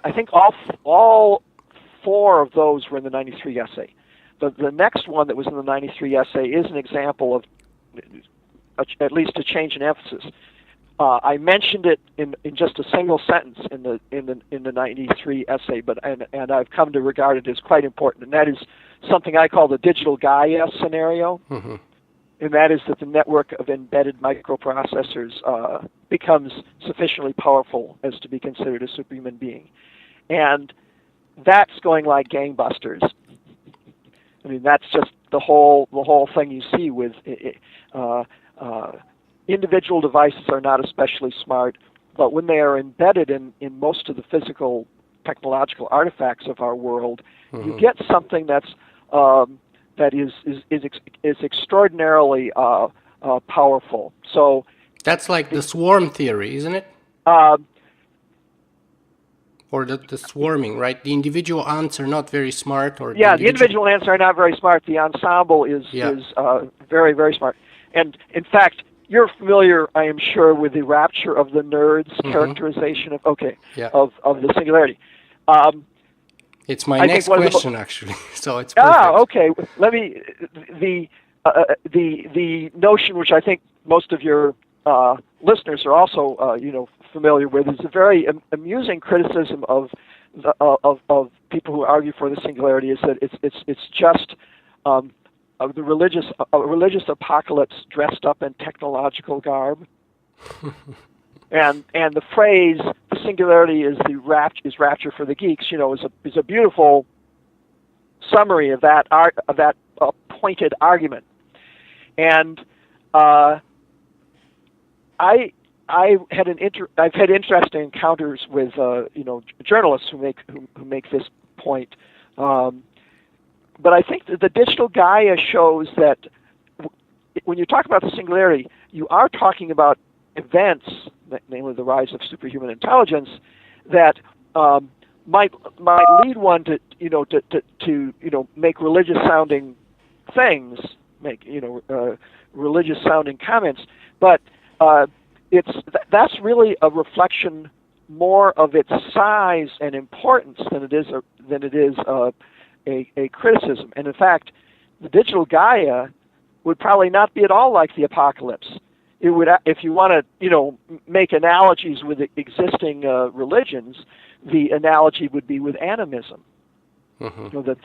I think all four of those were in the 93 essay. The next one that was in the 93 essay is an example of at least a change in emphasis. I mentioned it in just a single sentence in the 93 essay, and I've come to regard it as quite important, and that is something I call the digital Gaia scenario. Mm-hmm. And that is that the network of embedded microprocessors becomes sufficiently powerful as to be considered a superhuman being. And that's going like gangbusters. I mean, that's just the whole thing you see with individual devices are not especially smart, but when they are embedded in most of the physical technological artifacts of our world, mm-hmm. you get something that is extraordinarily powerful. So that's like the swarm theory, isn't it? Or the swarming, right? The individual ants are not very smart, or the individual ants are not very smart. The ensemble is very, very smart. And in fact, you're familiar, I am sure, with the rapture of the nerds mm-hmm. characterization of the singularity. It's my next question, actually. So it's perfect. Okay. Let me the notion, which I think most of your listeners are also familiar with, is a very amusing criticism of people who argue for the singularity. Is that it's just the religious apocalypse dressed up in technological garb. And the phrase "the singularity is rapture for the geeks," is a beautiful summary of that pointed argument. And I've had interesting encounters with journalists who make this point. But I think that the digital Gaia shows that when you talk about the singularity, you are talking about events, namely the rise of superhuman intelligence, that might lead one to make religious sounding things, make religious sounding comments, but that's really a reflection more of its size and importance than it is a criticism. And in fact, the digital Gaia would probably not be at all like the apocalypse. It would, if you want to, make analogies with existing religions, the analogy would be with animism. Mm-hmm. That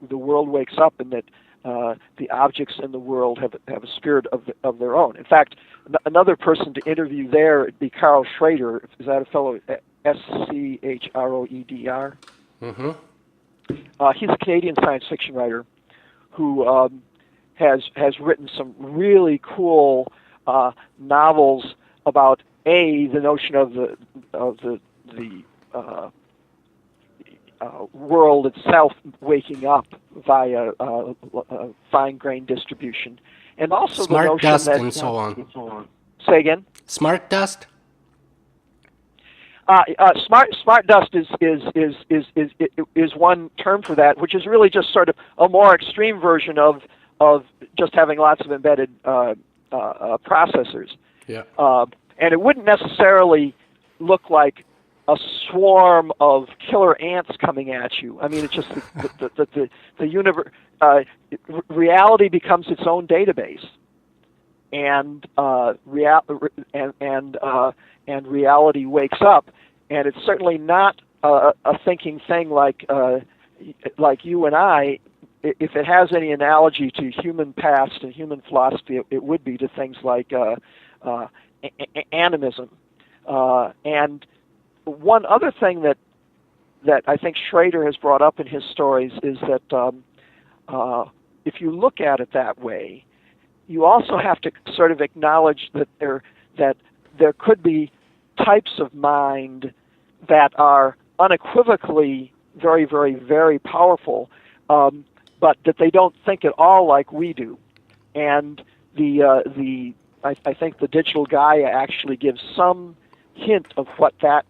the world wakes up and that the objects in the world have a spirit of their own. In fact, another person to interview there would be Carl Schrader. Is that a fellow? Schroeder. Mm-hmm. He's a Canadian science fiction writer who has written some really cool novels about the notion of the world itself waking up via fine grain distribution, and also smart the notion dust that and so on. Say again. Smart dust. Smart dust is one term for that, which is really just sort of a more extreme version of just having lots of embedded processors. Yeah. And it wouldn't necessarily look like a swarm of killer ants coming at you. I mean, it's just the universe. Reality becomes its own database, and reality wakes up, and it's certainly not a thinking thing like you and I. If it has any analogy to human past and human philosophy, it would be to things like animism. And one other thing that I think Schrader has brought up in his stories is that if you look at it that way, you also have to sort of acknowledge that there could be types of mind that are unequivocally very, very, very powerful, but that they don't think at all like we do. And I think the digital Gaia actually gives some hint of what that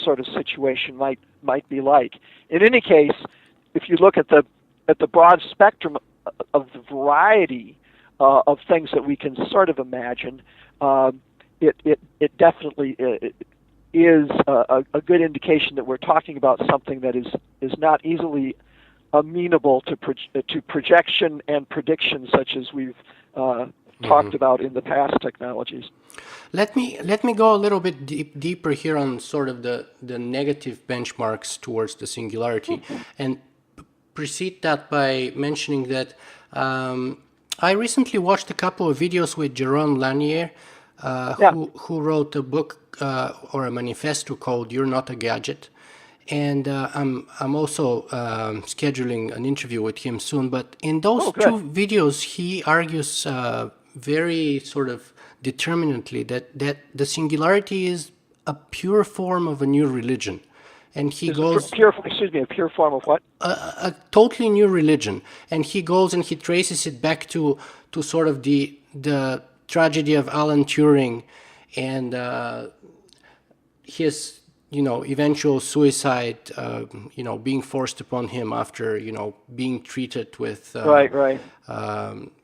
sort of situation might be like. In any case, if you look at the broad spectrum of the variety of things that we can sort of imagine, it definitely is a good indication that we're talking about something that is not easily amenable to projection and prediction, such as we've talked about in the past technologies. Let me go a little bit deeper here on sort of the negative benchmarks towards the singularity, and precede that by mentioning that I recently watched a couple of videos with Jaron Lanier, who wrote a book or a manifesto called "You're Not a Gadget," and I'm also scheduling an interview with him soon. But in those two videos, he argues very sort of determinately that the singularity is a pure form of a new religion. And he goes... a pure form of what? A totally new religion. And he goes and he traces it back to sort of the tragedy of Alan Turing and his, eventual suicide, being forced upon him after, being treated with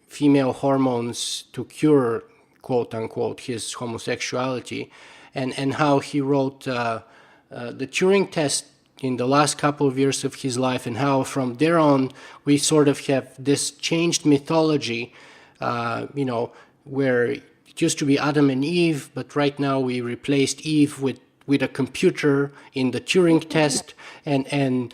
female hormones to cure, quote unquote, his homosexuality, and how he wrote the Turing test in the last couple of years of his life, and how from there on we sort of have this changed mythology, where it used to be Adam and Eve, but right now we replaced Eve with a computer in the Turing test, and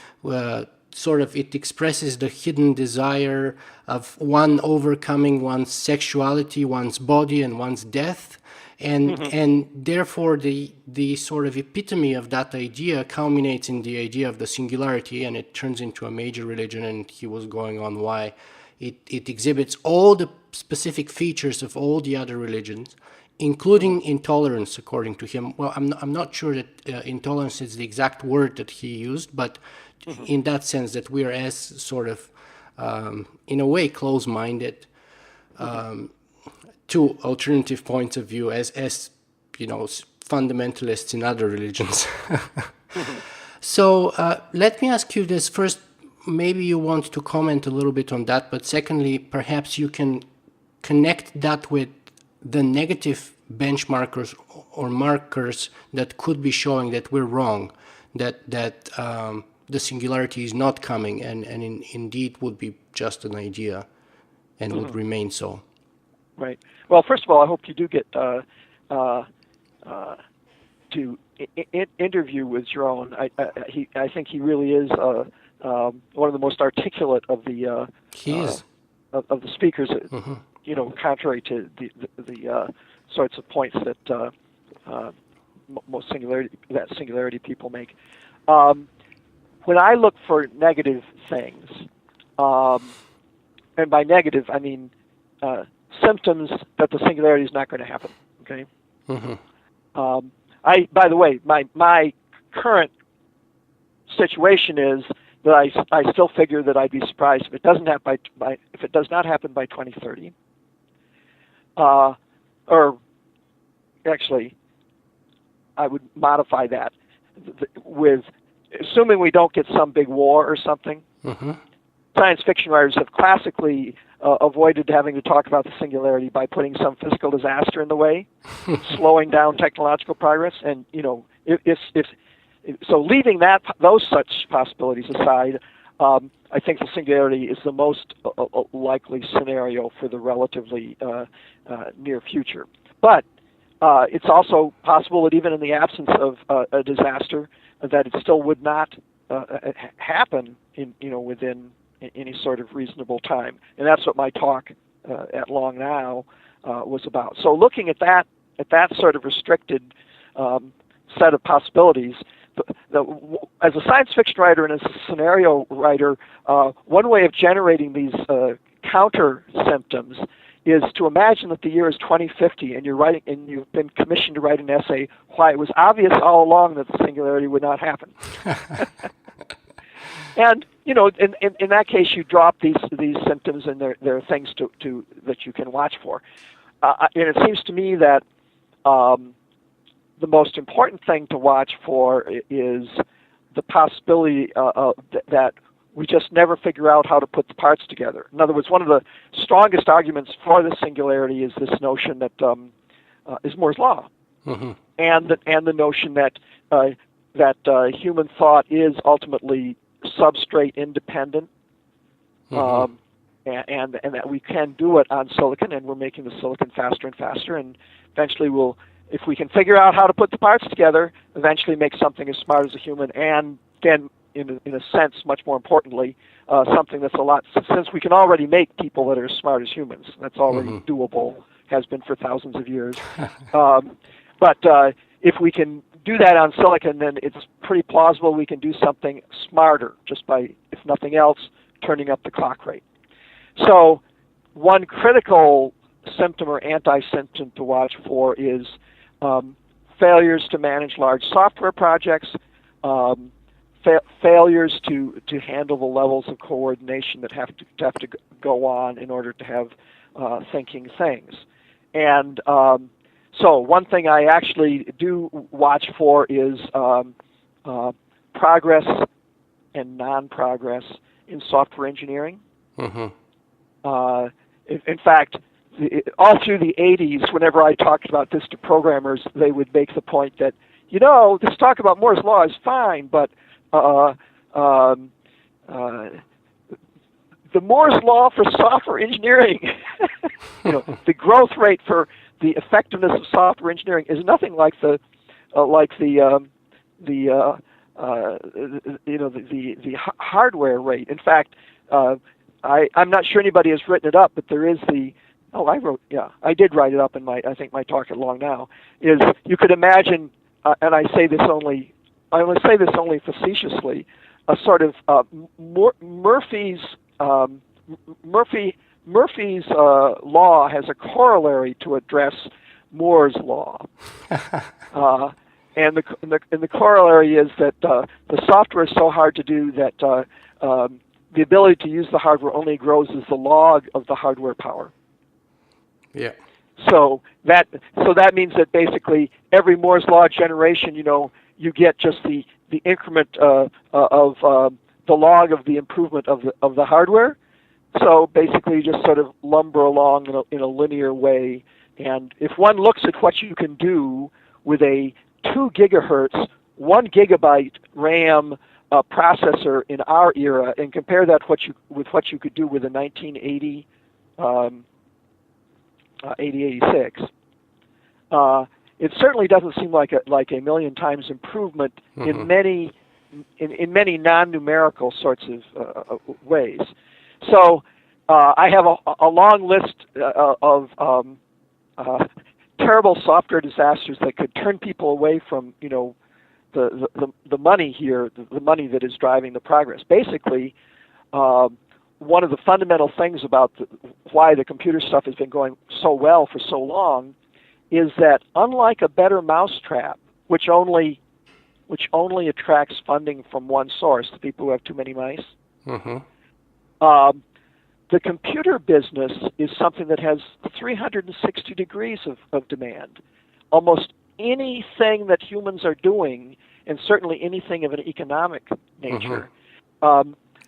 sort of it expresses the hidden desire of one overcoming one's sexuality, one's body, and one's death. And therefore the sort of epitome of that idea culminates in the idea of the singularity, and it turns into a major religion. And he was going on why it exhibits all the specific features of all the other religions, including intolerance, according to him. Well, I'm not sure that intolerance is the exact word that he used, but in that sense that we are as sort of, in a way, close-minded to alternative points of view as fundamentalists in other religions. So let me ask you this first. Maybe you want to comment a little bit on that, but secondly, perhaps you can connect that with the negative benchmarkers or markers that could be showing that we're wrong, that the singularity is not coming, and indeed would be just an idea and would remain so. Right. Well, first of all, I hope you do get to interview with Jerome. I think he really is one of the most articulate of the of the speakers. Contrary to the sorts of points that most singularity people make. When I look for negative things, and by negative I mean symptoms that the singularity is not going to happen. Okay. By the way, my current situation is that I still figure that I'd be surprised if it doesn't happen if it does not happen by 2030. Or actually, I would modify that with assuming we don't get some big war or something. Science fiction writers have classically avoided having to talk about the singularity by putting some physical disaster in the way, slowing down technological progress. And so leaving those such possibilities aside, I think the singularity is the most likely scenario for the relatively near future. But it's also possible that even in the absence of a disaster, that it still would not happen within any sort of reasonable time. And that's what my talk at Long Now was about. So looking at that sort of restricted set of possibilities, as a science fiction writer and as a scenario writer, one way of generating these counter symptoms is to imagine that the year is 2050 and you've been commissioned to write an essay why it was obvious all along that the singularity would not happen. And in that case, you drop these symptoms, and there are things to that you can watch for. And it seems to me that the most important thing to watch for is the possibility that we just never figure out how to put the parts together. In other words, one of the strongest arguments for the singularity is this notion that is Moore's law. and the notion that human thought is ultimately substrate independent, and that we can do it on silicon, and we're making the silicon faster and faster, and eventually if we can figure out how to put the parts together, eventually make something as smart as a human, and then in a sense, much more importantly, something that's a lot, since we can already make people that are as smart as humans. That's already doable, has been for thousands of years. But if we can do that on silicon, then it's pretty plausible we can do something smarter just by, if nothing else, turning up the clock rate. So one critical symptom or anti-symptom to watch for is failures to manage large software projects, failures to handle the levels of coordination that have to go on in order to have thinking things. And so one thing I actually do watch for is progress and non-progress in software engineering. In fact, all through the 80s, whenever I talked about this to programmers, they would make the point that, this talk about Moore's Law is fine, but the Moore's Law for software engineering, the growth rate for the effectiveness of software engineering is nothing like the hardware rate. In fact, I'm not sure anybody has written it up, but there is I did write it up in my talk at Long Now, is you could imagine, and I say this only facetiously, a sort of Murphy's law has a corollary to address Moore's law, and the corollary is that the software is so hard to do that the ability to use the hardware only grows as the log of the hardware power. Yeah. So that means that basically every Moore's law generation, you get just the increment of the log of the improvement of the hardware. So basically, you just sort of lumber along in a linear way. And if one looks at what you can do with a 2 gigahertz, 1 gigabyte RAM processor in our era, and compare that with what you could do with a 1980 8086, it certainly doesn't seem like a million times improvement in many non-numerical sorts of ways. So I have a long list of terrible software disasters that could turn people away from the money here, the money that is driving the progress. Basically, one of the fundamental things about why the computer stuff has been going so well for so long is that, unlike a better mousetrap, which only attracts funding from one source, the people who have too many mice, the computer business is something that has 360 degrees of demand. Almost anything that humans are doing, and certainly anything of an economic nature,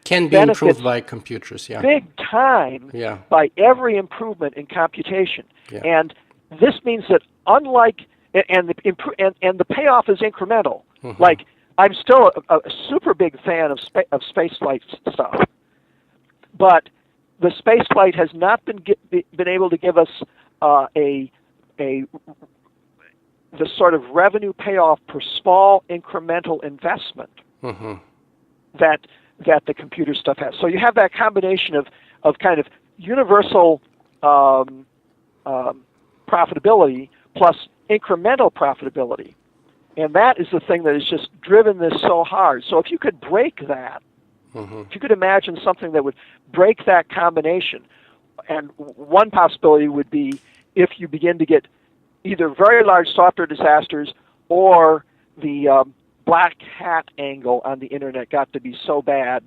can be improved by computers, big time by every improvement in computation. And this means that unlike, and the payoff is incremental. Like, I'm still a super big fan of space flight stuff, but the space flight has not been able to give us the sort of revenue payoff per small incremental investment that the computer stuff has. So you have that combination of kind of universal profitability plus incremental profitability. And that is the thing that has just driven this so hard. So if you could break that, if you could imagine something that would break that combination, and one possibility would be if you begin to get either very large software disasters or the black hat angle on the internet got to be so bad